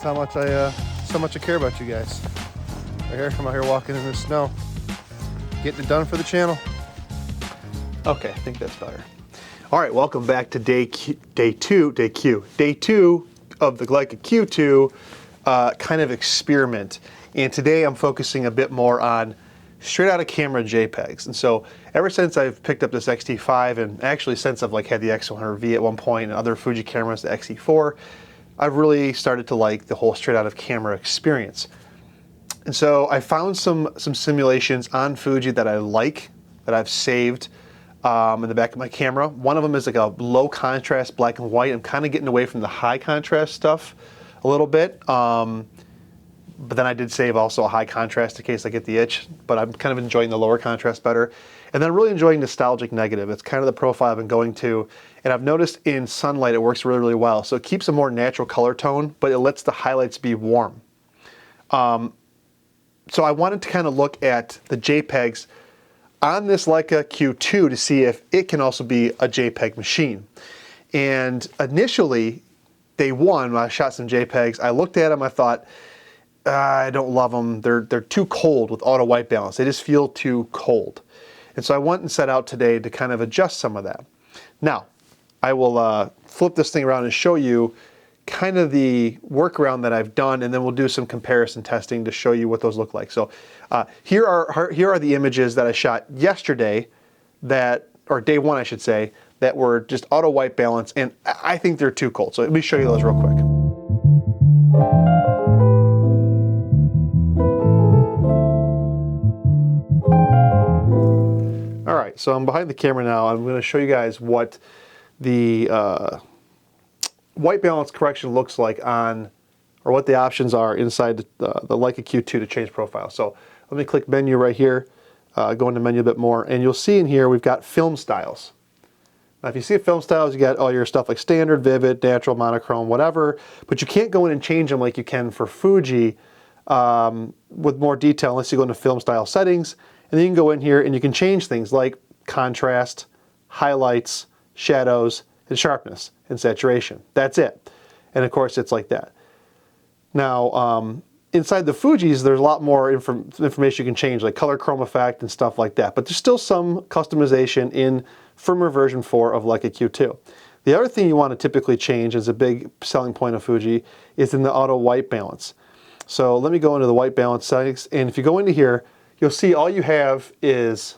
is how much I care about you guys. Right here, I'm out here walking in the snow, getting it done for the channel. Okay, I think that's better. All right, welcome back to day two of the Leica Q2 kind of experiment. And today I'm focusing a bit more on straight out of camera JPEGs. And so ever since I've picked up this X-T5, and actually since I've had the X100V at one point and other Fuji cameras, the X-E4, I've really started to like the whole straight out of camera experience. And so I found some simulations on Fuji that I like, that I've saved in the back of my camera. One of them is like a low contrast black and white. I'm kind of getting away from the high contrast stuff a little bit. But then I did save also a high contrast in case I get the itch, but I'm kind of enjoying the lower contrast better. And then I'm really enjoying nostalgic negative. It's kind of the profile I've been going to. And I've noticed in sunlight it works really, really well. So it keeps a more natural color tone, but it lets the highlights be warm. So I wanted to kind of look at the JPEGs on this Leica Q2 to see if it can also be a JPEG machine. And initially, day one, when I shot some JPEGs, I looked at them, I thought, I don't love them. They're too cold with auto white balance. They just feel too cold. And so I went and set out today to kind of adjust some of that. Now, I will flip this thing around and show you kind of the workaround that I've done, and then we'll do some comparison testing to show you what those look like. So here are the images that I shot yesterday, or day one I should say, that were just auto white balance, and I think they're too cold. So let me show you those real quick. All right, so I'm behind the camera now. I'm going to show you guys what the white balance correction looks like on, or what the options are inside the Leica Q2 to change profile. So let me click menu right here, go into menu a bit more, and you'll see in here we've got film styles. Now if you see film styles, you got all your stuff like standard, vivid, natural, monochrome, whatever, but you can't go in and change them like you can for Fuji with more detail unless you go into film style settings. And then you can go in here and you can change things like contrast, highlights, shadows, and sharpness and saturation. That's it. And of course it's like that. Now inside the Fujis there's a lot more information you can change, like color chroma effect and stuff like that. But there's still some customization in firmware version 4 of Leica Q2. The other thing you want to typically change, as a big selling point of Fuji, is in the auto white balance. So let me go into the white balance settings, and if you go into here, you'll see all you have is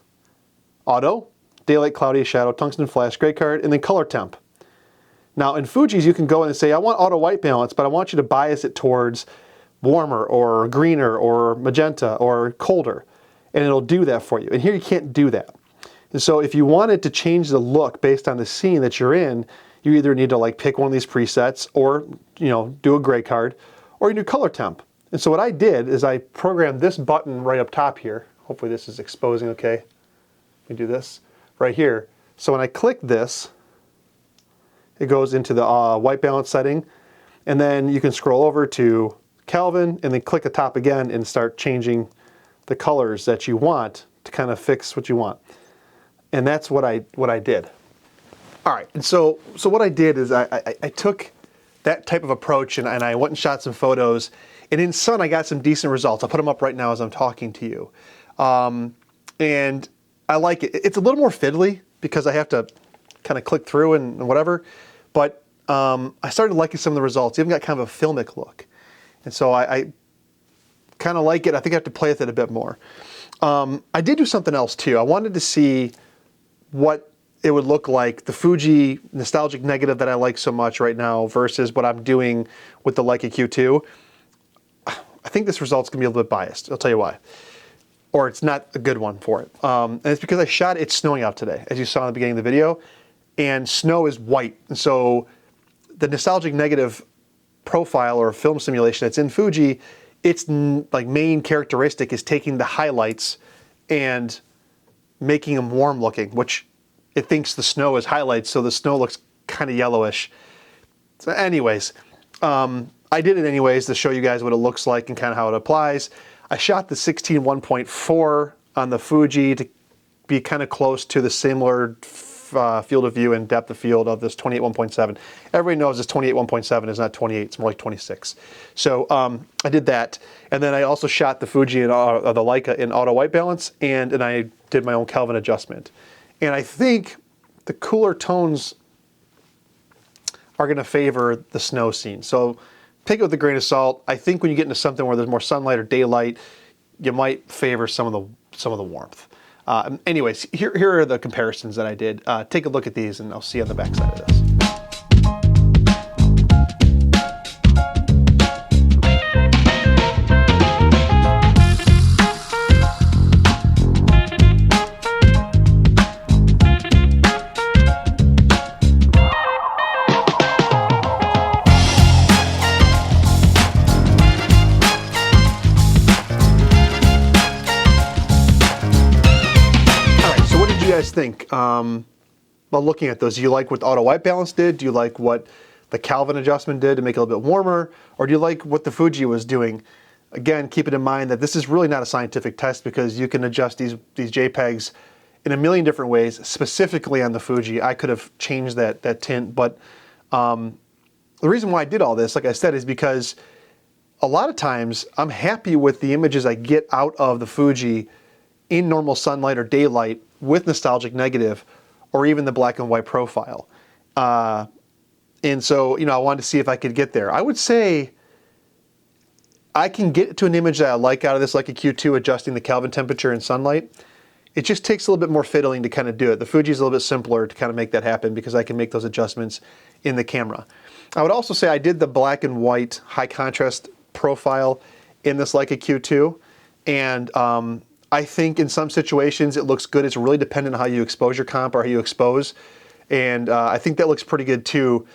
auto, daylight, cloudy, shadow, tungsten flash, gray card, and then color temp. Now in Fuji's you can go in and say, I want auto white balance, but I want you to bias it towards warmer or greener or magenta or colder, and it'll do that for you. And here you can't do that. And so if you wanted to change the look based on the scene that you're in, you either need to pick one of these presets, or do a gray card, or you do color temp. And so what I did is I programmed this button right up top here. Hopefully this is exposing okay. Let me do this right here. So when I click this, it goes into the white balance setting, and then you can scroll over to Kelvin and then click the top again and start changing the colors that you want to kind of fix what you want. And that's what I did. All right, and so what I did is I took that type of approach and I went and shot some photos. And in sun, I got some decent results. I'll put them up right now as I'm talking to you. And I like it. It's a little more fiddly because I have to kind of click through and whatever. But I started liking some of the results. Even got kind of a filmic look. And so I kind of like it. I think I have to play with it a bit more. I did do something else too. I wanted to see what it would look like, the Fuji nostalgic negative that I like so much right now versus what I'm doing with the Leica Q2. I think this result's gonna be a little bit biased. I'll tell you why. Or it's not a good one for it. And it's because I shot it snowing out today, as you saw in the beginning of the video, and snow is white. And so the nostalgic negative profile or film simulation that's in Fuji, its main characteristic is taking the highlights and making them warm looking, which it thinks the snow is highlights, so the snow looks kind of yellowish. So anyways, I did it anyways to show you guys what it looks like and kind of how it applies. I shot the 16 1.4 on the Fuji to be kind of close to the similar field of view and depth of field of this 28-1.7. Everybody knows this 28-1.7 is not 28, it's more like 26. So I did that, and then I also shot the Fuji and the Leica in auto white balance, and I did my own Kelvin adjustment. And I think the cooler tones are going to favor the snow scene. So take it with a grain of salt. I think when you get into something where there's more sunlight or daylight, you might favor some of the warmth. Anyways, here are the comparisons that I did. Take a look at these, and I'll see you on the back side of this. Think while looking at those? Do you like what the auto white balance did? Do you like what the Kelvin adjustment did to make it a little bit warmer? Or do you like what the Fuji was doing? Again, keep it in mind that this is really not a scientific test, because you can adjust these JPEGs in a million different ways. Specifically on the Fuji, I could have changed that tint, but the reason why I did all this, like I said, is because a lot of times I'm happy with the images I get out of the Fuji in normal sunlight or daylight with nostalgic negative, or even the black and white profile. And so, I wanted to see if I could get there. I would say I can get to an image that I like out of this Leica Q2 adjusting the Kelvin temperature in sunlight. It just takes a little bit more fiddling to kind of do it. The Fuji is a little bit simpler to kind of make that happen, because I can make those adjustments in the camera. I would also say I did the black and white high contrast profile in this Leica Q2, and I think in some situations it looks good. It's really dependent on how you expose your comp or how you expose. And I think that looks pretty good too.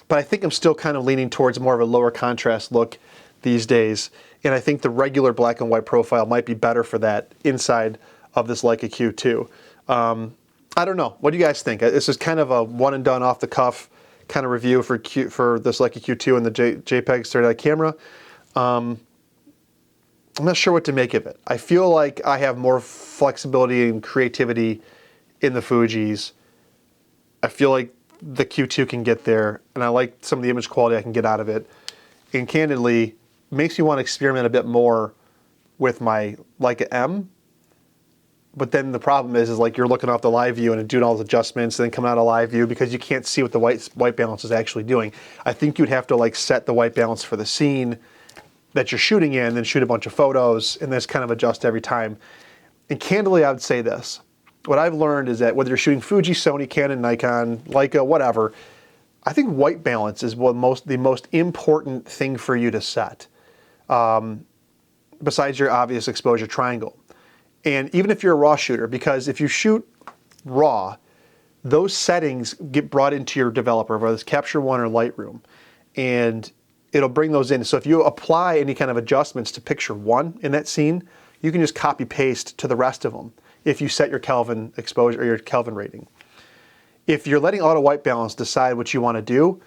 But I think I'm still kind of leaning towards more of a lower contrast look these days. And I think the regular black and white profile might be better for that inside of this Leica Q2. I don't know. What do you guys think? This is kind of a one and done off the cuff kind of review for this Leica Q2 and the JPEG 30 camera. I'm not sure what to make of it. I feel like I have more flexibility and creativity in the Fujis. I feel like the Q2 can get there, and I like some of the image quality I can get out of it. And candidly, makes me want to experiment a bit more with my Leica M. But then the problem is like you're looking off the live view and doing all those adjustments and then coming out of live view because you can't see what the white balance is actually doing. I think you'd have to like set the white balance for the scene that you're shooting in, then shoot a bunch of photos, and then kind of adjust every time. And candidly, I would say this. What I've learned is that whether you're shooting Fuji, Sony, Canon, Nikon, Leica, whatever, I think white balance is the most important thing for you to set, besides your obvious exposure triangle. And even if you're a RAW shooter, because if you shoot RAW, those settings get brought into your developer, whether it's Capture One or Lightroom, and it'll bring those in. So if you apply any kind of adjustments to picture one in that scene, you can just copy paste to the rest of them if you set your Kelvin exposure or your Kelvin rating. If you're letting auto white balance decide what you want to do,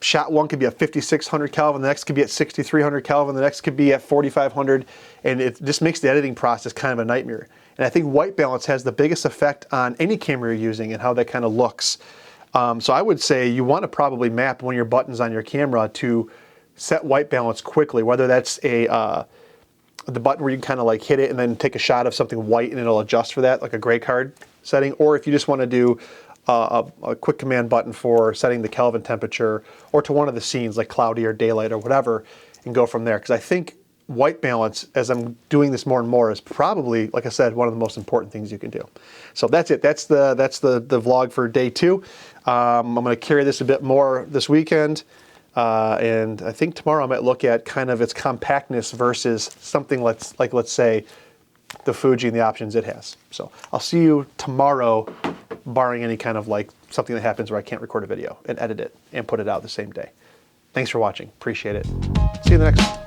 shot one could be at 5600 Kelvin, the next could be at 6300 Kelvin, the next could be at 4500, and it just makes the editing process kind of a nightmare. And I think white balance has the biggest effect on any camera you're using and how that kind of looks. So I would say you want to probably map one of your buttons on your camera to set white balance quickly, whether that's the button where you can kind of like hit it and then take a shot of something white and it'll adjust for that, like a gray card setting, or if you just want to do a quick command button for setting the Kelvin temperature, or to one of the scenes like cloudy or daylight or whatever, and go from there. Because I think white balance, as I'm doing this more and more, is probably, like I said, one of the most important things you can do. So that's it. That's the vlog for day 2. I'm going to carry this a bit more this weekend. And I think tomorrow I might look at kind of its compactness versus something let's say the Fuji and the options it has. So I'll see you tomorrow, barring any kind of like something that happens where I can't record a video and edit it and put it out the same day. Thanks for watching. Appreciate it. See you in the next one.